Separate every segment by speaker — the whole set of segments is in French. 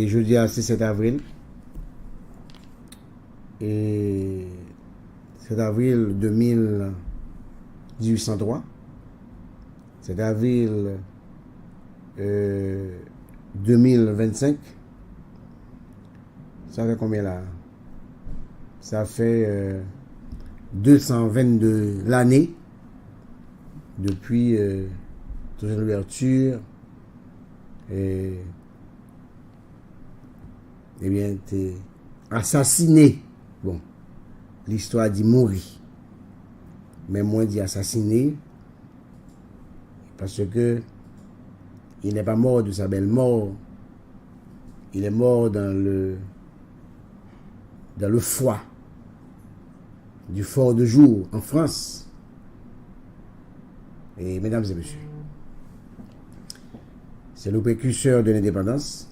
Speaker 1: Et jeudi, c'est 7 avril. Et 7 avril 1803. 7 avril 2025. Ça fait combien là? Ça fait 222 l'année depuis toute l'ouverture. Et bien, t'es assassiné. Bon, l'histoire dit mourir. Mais moi, dit assassiné. Parce que il n'est pas mort de sa belle mort. Il est mort dans le foie du fort de jour en France. Et mesdames et messieurs, c'est le précurseur de l'indépendance.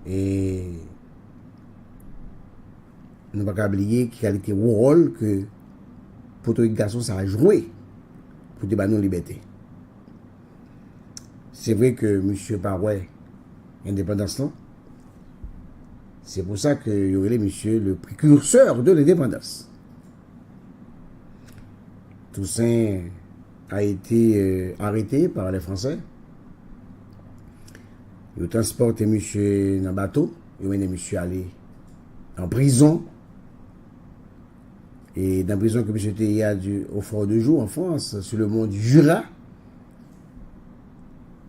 Speaker 1: Et nous ne pouvons pas oublier qu'il a été le rôle que pour tout garçon ça a joué pour débattre nos libertés. C'est vrai que M. Parouet, indépendance, non? C'est pour ça qu'il y aurait monsieur le précurseur de l'indépendance. Toussaint a été arrêté par les Français. Ils transporté monsieur dans le bateau. Ils ont mené monsieur aller en prison. Et dans la prison que monsieur était au Fort de Joux en France, sur le mont du Jura,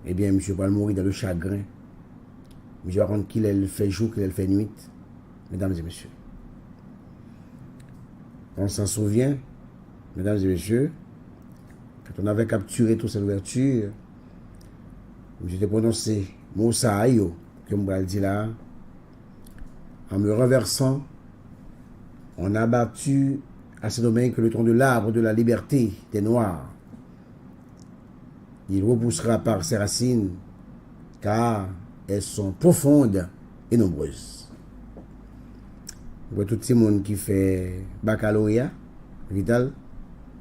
Speaker 1: eh bien, monsieur va mourir dans le chagrin. Je vais rendre qu'il fait jour, qu'il fait nuit. Mesdames et messieurs. On s'en souvient, mesdames et messieurs, quand on avait capturé toute cette ouverture, j'étais prononcé Moussa Ayo, que je me dit là, en me renversant, on a battu à ce domaine que le tronc de l'arbre de la liberté des Noirs. Il repoussera par ses racines, car elles sont profondes et nombreuses. Vous voyez tout le monde qui fait baccalauréat, Vital,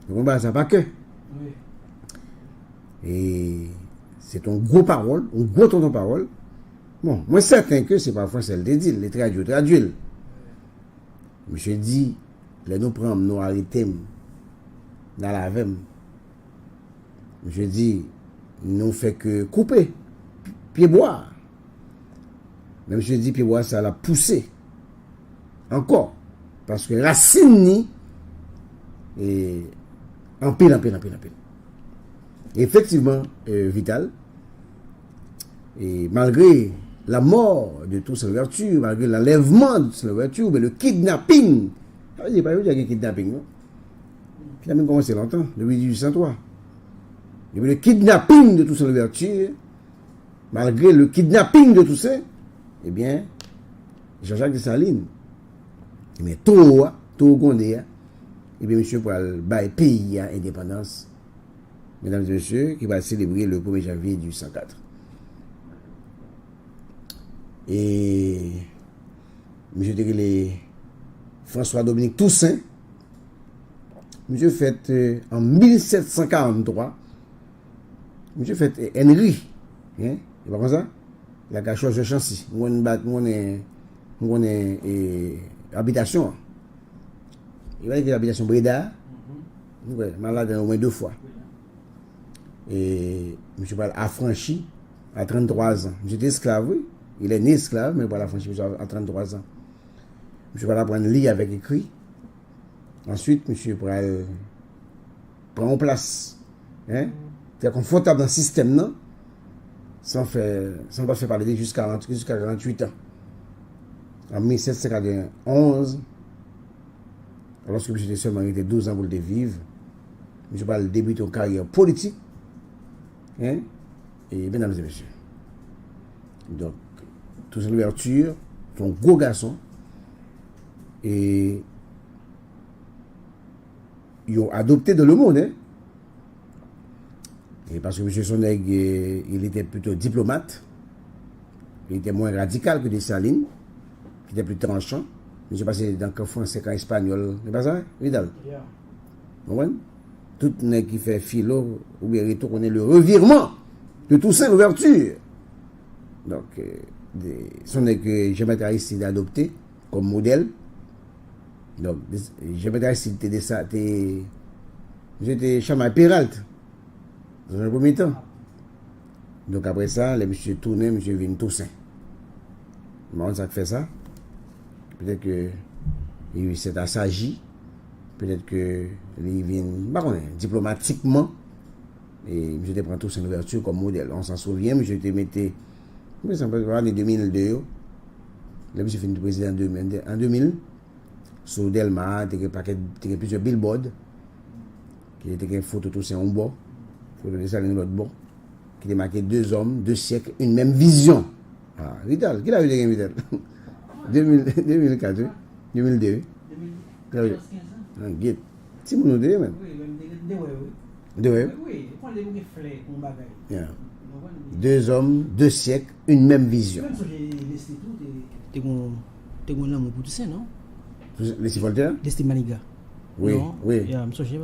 Speaker 1: vous ne ça pas que. Oui. Et c'est un gros parole, un gros ton de parole. Bon, moi certain que c'est pas français, le dit, les traduits. Monsieur dit, les nous prendre, nous arrêter dans la vème. Monsieur dit, nous fait que couper, pied bois. Même je dis, puis ouais, ça l'a poussé. Encore. Parce que racine ni et en pile. Et effectivement, Vital, et malgré la mort de toute cette ouverture, malgré l'enlèvement de cette ouverture, mais le kidnapping, il n'y a pas eu de kidnapping, non? Le kidnapping commence longtemps, depuis 1803. Et le kidnapping de toute cette ouverture, malgré le kidnapping de tout ça, eh bien, Jean-Jacques Dessalines, mais tout Gondé, eh bien, monsieur, pour le pays à indépendance, mesdames et messieurs, qui va célébrer le 1er janvier 1804. Et monsieur François-Dominique Toussaint, monsieur fait en 1743, monsieur fait Henry, hein, c'est pas comme ça? La cachoche de Chancy, on est habitation. Il va dire l'habitation Breda, malade au moins 2 fois. Et M. Paul affranchi à 33 ans. J'étais esclave, oui. Il est né esclave, mais Paul affranchi à 33 ans. M. Paul apprendre à lire avec écrit. Ensuite, M. Paul prend en place. Hein? C'est confortable dans le système, non? Sans pas faire parler jusqu'à 48 ans. En 1791, lorsque M. était seulement 12 ans pour le vivre, M. Paul débute une carrière politique. Hein? Et mesdames et messieurs. Donc, toute cette ouverture, son gros garçon, et ils ont adopté de le monde. Hein? Et parce que M. Soneg, il était plutôt diplomate, il était moins radical que Dessalines, qui était plus tranchant. M. passé dans le français, qu'en espagnol, c'est pas ça, Vidal? Yeah. Vous voyez? Tout le monde qui fait philo, ou bien retour, on est le revirement de Toussaint l'ouverture. Donc, son que Jean-Baptiste Aristide a adopté comme modèle. Donc, Jean-Baptiste Aristide j'étais Chamail Peralt dans un premier temps. Donc, après ça, les monsieur tourné, monsieur vient Toussaint. Comment ça fait ça? Peut-être que il s'est assagi. Peut-être que il vient, diplomatiquement. Et je te prends Toussaint Louverture comme modèle. On s'en souvient, mais je te mettais. Mais ça peut être en 2002. Là, je suis président en 2000. Sur Delma, il y a plusieurs billboards. Qui étaient une photo Toussaint en bas. Photo de Saline l'autre bas. Qui était marqué 2 hommes, 2 siècles, une même vision. Ah, Vital, qui l'a eu de Vital 2004, 2002. 2015. Ah, guide. Si vous nous dites, même. Oui, oui. Yeah. 2 hommes, 2 siècles, une même vision.
Speaker 2: Tu as un amour pour tout ça, non?
Speaker 1: Les Voltaire?
Speaker 2: Les Maniga.
Speaker 1: Oui, oui.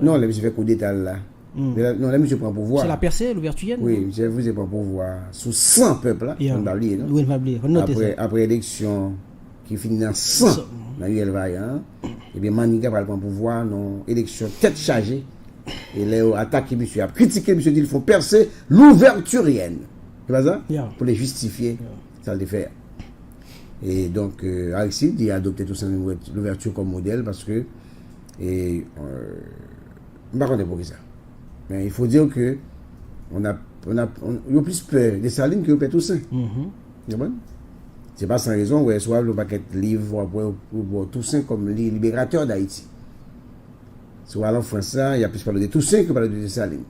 Speaker 1: Non, là, monsieur fait coup d'état là. Non, là, monsieur prend pouvoir.
Speaker 2: C'est la percée, l'ouverture.
Speaker 1: Oui, monsieur vous prend pouvoir sous 100 peuples là. On va oublier, non?
Speaker 2: Oui, on va oublier.
Speaker 1: Après l'élection qui finit dans 100, dans UL Vaillant, et bien Maniga va prendre pouvoir dans élection tête chargée. Et là, attaqué monsieur, a critiqué monsieur, dit ils font percer l'ouverturienne. C'est pas ça?
Speaker 2: Yeah.
Speaker 1: Pour les justifier, ça le fait. Et donc, Aristide, il a adopté tout ça l'ouverture comme modèle parce que, je ne sais pas pour ça. Mais il faut dire que on a plus peur de Saline que de Toussaint. C'est bon? C'est pas sans raison, où soit le paquet de livres pour Toussaint comme libérateur d'Haïti. Soit en français, il y a plus parlé de Toussaint que de parler de Saline.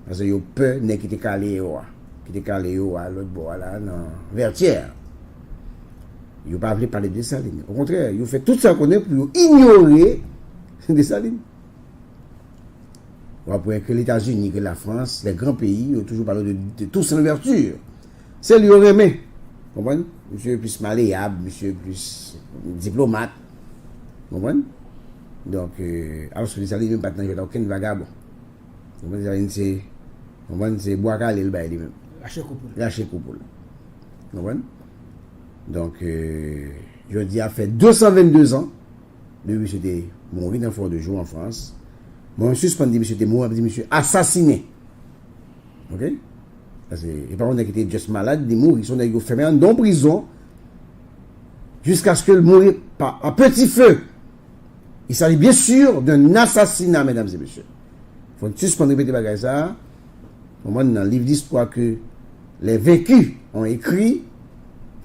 Speaker 1: Parce qu'il y a peur de qui était calé à l'autre bord, là, dans Vertière. Il n'a pas voulu parler de Dessalines. Au contraire, il fait tout ça qu'on est pour ignorer Dessalines. Après que les États-Unis, que la France, les grands pays, ont toujours parlé de Toussaint Louverture. C'est lui aurait aimé. Vous comprenez? Monsieur plus malléable, monsieur plus diplomate. Vous comprenez? Donc, alors que Dessalines, même maintenant, il n'y a aucun vagabond. Vous comprenez? C'est Boakal et le bail lui-même. Lâcher coupoule. Vous comprenez? Donc, je dis, a fait 222 ans, depuis monsieur était mort dans Fort de Joux en France. Mon suspendu, monsieur était mort, dit monsieur assassiné. Ok? Et par contre, il était juste malade, il mort, ils sont fermés en prison, jusqu'à ce qu'il mourir à petit feu. Il s'agit bien sûr d'un assassinat, mesdames et messieurs. Il faut suspendre répéter bagage ça. Au moins, dans le livre d'histoire que les vécus ont écrit,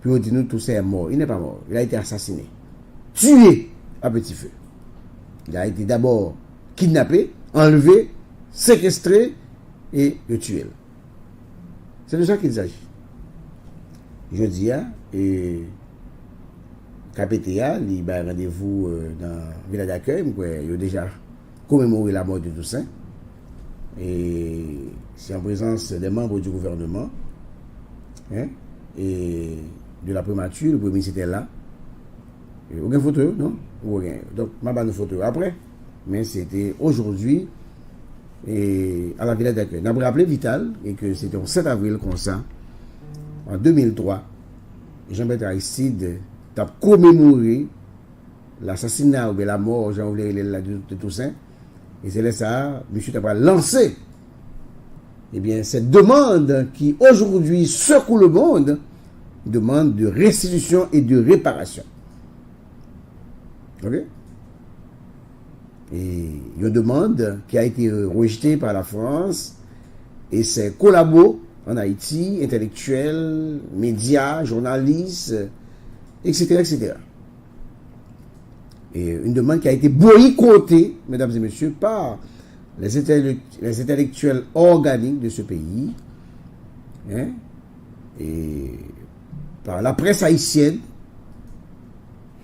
Speaker 1: puis on dit nous, tout ça est mort. Il n'est pas mort. Il a été assassiné. Tué à petit feu. Il a été d'abord kidnappé, enlevé, séquestré et tué. C'est de ça qu'il s'agit. Je dis, et KPTA, il a rendez-vous dans la village d'accueil, il a déjà commémoré la mort de Toussaint. Et c'est en présence des membres du gouvernement. Et de la primature, le premier ministre était là. Aucune photo, non? Aucun. Donc, ma bonne photo après. Mais c'était aujourd'hui et à la village d'accueil. On a rappelé Vital et que c'était le 7 avril comme ça, en 2003, Jean-Baptiste Aristide a commémoré l'assassinat ou la mort de Toussaint. Et c'est là ça, M. a lancé cette demande qui aujourd'hui secoue le monde, demande de restitution et de réparation. Ok? Et une demande qui a été rejetée par la France et ses collabos en Haïti, intellectuels, médias, journalistes, etc., etc. Et une demande qui a été boycottée, mesdames et messieurs, par les intellectuels organiques de ce pays, et par la presse haïtienne,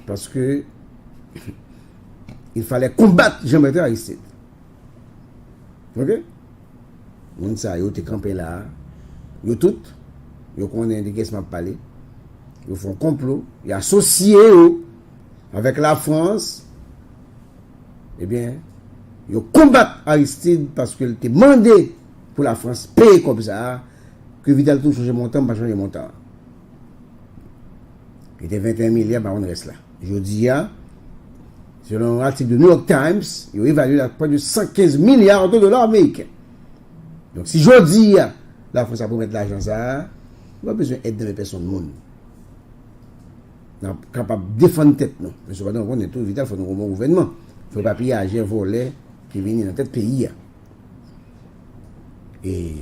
Speaker 1: parce que il fallait combattre Jean-Baptiste Aristide. Ok? Moun sa yo te campé là, yo tout, yo connaissent de qu'est-ce m'a parlé, yo font complot, yo associé avec la France, yo combattent Aristide parce qu'il était demandé pour la France payer comme ça, que Vidal tout changer montant, pas changer montant. Il était 21 milliards, on reste là. Je dis, selon un article de New York Times, il évalue à près de 115 milliards de dollars américains. Donc, si je dis, la France a pour mettre l'argent, ça, on n'a pas besoin d'aide de personnes du monde. On n'est pas capable de défendre tête, non. Mais cependant, on est tout vital, il faut nous remonter au gouvernement. Il ne faut pas pillager un volet qui vient dans tête pays. Et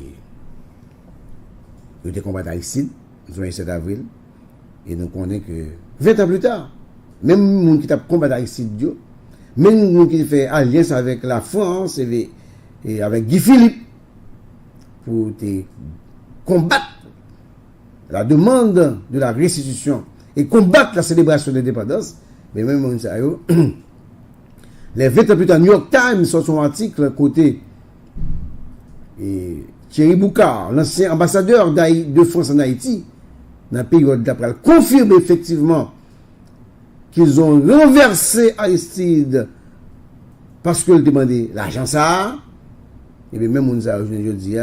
Speaker 1: il était combattu à Issy, le 27 avril, et nous connaissons que 20 ans plus tard, même les gens qui ont combattu à Issy, même les gens qui ont fait alliance avec la France et avec Guy Philippe pour combattre la demande de la restitution et combattre la célébration de l'indépendance, mais même les 20 ans plus tard, New York Times, sur son article côté et Thierry Boucard, l'ancien ambassadeur de France en Haïti, dans la période d'après, confirme effectivement qu'ils ont renversé Aristide parce qu'ils demandaient l'argent ça. Et bien même on a aujourd'hui,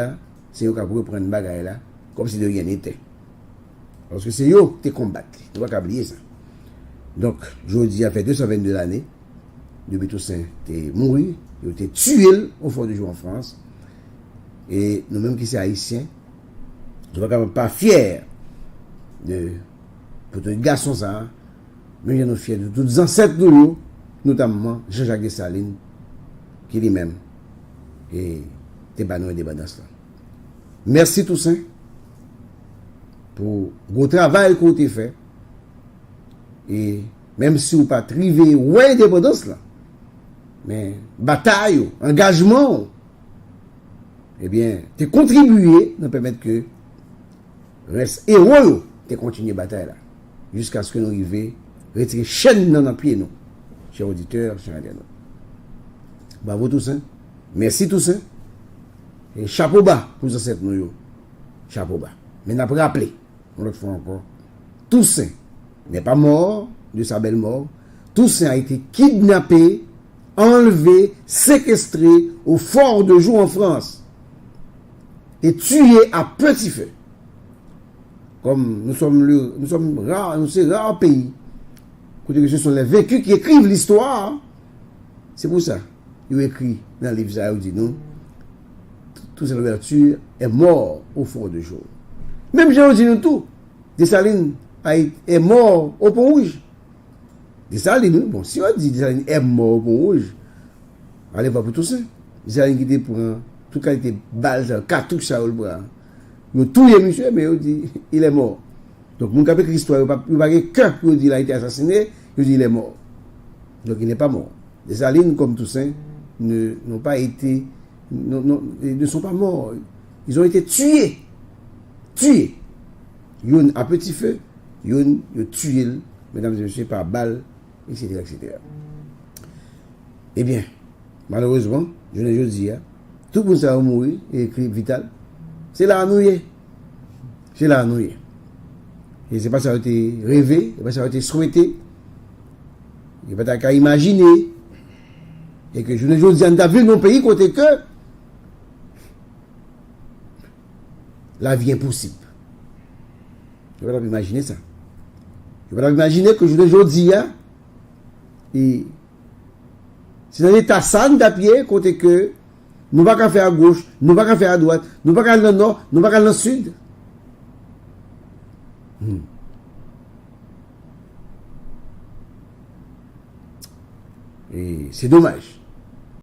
Speaker 1: c'est eux qui ont prendre une bagaille là, comme si de rien n'était. Parce que c'est eux qui combattent. On ne va pas oublier ça. Donc, aujourd'hui, a fait 222 l'année, depuis Toussaint est mort, il a été tué au fond du jour en France. Et nous-mêmes qui sommes haïtiens, nous ne sommes pas fiers de notre garçon ça, mais nous sommes fiers de tous les ancêtres de nous, notamment Jean-Jacques Dessalines, qui lui-même est débattu et débattu. Merci Toussaint pour le travail que vous avez fait. Et même si vous n'avez pas trivé ouais l'indépendance là, mais bataille, engagement, eh bien, tu contribué à permettre que reste héros de continuer la bataille là, jusqu'à ce que nous arrivions à retirer chaîne dans nos pieds, nous, chers auditeurs, chers internautes. Bravo Toussaint. Merci Toussaint. Et chapeau bas pour les ancêtres nous. Chapeau bas. Mais n'a pas rappelé, une autre fois encore, Toussaint n'est pas mort de sa belle mort. Toussaint a été kidnappé, enlevé, séquestré au fort de Joux en France et tué à petit feu. Comme nous sommes rares, nous sommes rares pays. Ce sont les vécus qui écrivent l'histoire. C'est pour ça. Il écrit dans le livre, il dit non. Toussaint Louverture est mort au fort de Joux. Même Jean dit nous tout. Dessalines est mort au Pont Rouge. Dessalines, bon, si on dit Dessalines est mort au Pont Rouge, allez voir pour Toussaint. Dessalines qui était pour tout qualité balle, cartouche ça au bras. Il a tué monsieur, mais il dit il est mort. Donc, mon capé l'histoire, il n'y a pas qu'un pour dire qu'il a été assassiné, il dit il est mort. Donc, il n'est pas mort. Dessalines, comme Toussaint, n'ont pas été, ne sont pas morts. Ils ont été tués. Tués. Yon à petit feu, yon tué, mesdames et messieurs, par balle, etc., etc. Eh bien, malheureusement, je ne dis pas, tout le monde s'est mourir, et écrit vital, c'est là à nouiller. C'est là à nouiller. Et c'est pas ça a été rêvé, c'est pas ça a été souhaité, c'est pas ça qu'à imaginer, et que je ne dis pas, vu nos pays côté que la vie est impossible. Je ne peux pas imaginer ça. Je ne peux pas imaginer que je ne dis pas, et c'est dans l'état san d'apied, côté que nous ne pouvons pas faire à gauche, nous ne pouvons pas faire à droite, nous ne pouvons pas aller dans le nord, nous ne pouvons pas aller dans le sud. Et c'est dommage.